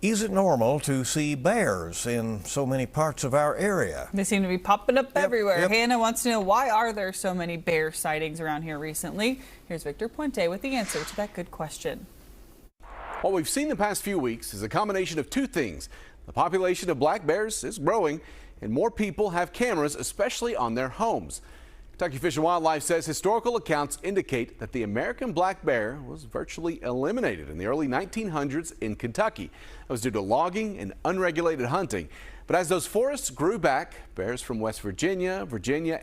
Is it normal to see bears in so many parts of our area? They seem to be popping up everywhere. Yep. Hannah wants to know, why are there so many bear sightings around here recently? Here's Victor Puente with the answer to that good question. What we've seen the past few weeks is a combination of two things. The population of black bears is growing, and more people have cameras, especially on their homes. Kentucky Fish and Wildlife says historical accounts indicate that the American black bear was virtually eliminated in the early 1900s in Kentucky. That was due to logging and unregulated hunting. But as those forests grew back, bears from West Virginia,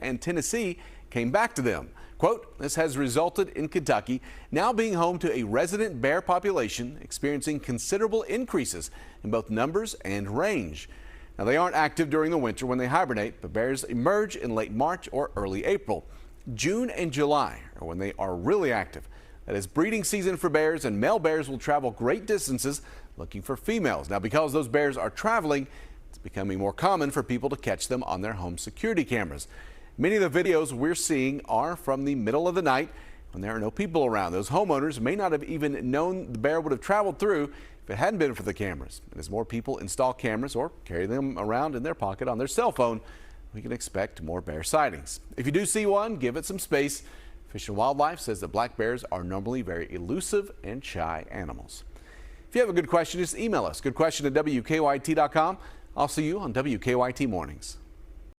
and Tennessee came back to them. Quote, this has resulted in Kentucky now being home to a resident bear population experiencing considerable increases in both numbers and range. Now, they aren't active during the winter when they hibernate, but bears emerge in late March or early April. June and July are when they are really active. That is breeding season for bears, and male bears will travel great distances looking for females. Now, because those bears are traveling, it's becoming more common for people to catch them on their home security cameras. Many of the videos we're seeing are from the middle of the night when there are no people around. Those homeowners may not have even known the bear would have traveled through if it hadn't been for the cameras. And as more people install cameras or carry them around in their pocket on their cell phone, we can expect more bear sightings. If you do see one, give it some space. Fish and Wildlife says that black bears are normally very elusive and shy animals. If you have a good question, just email us, goodquestion@wkyt.com. I'll see you on WKYT Mornings.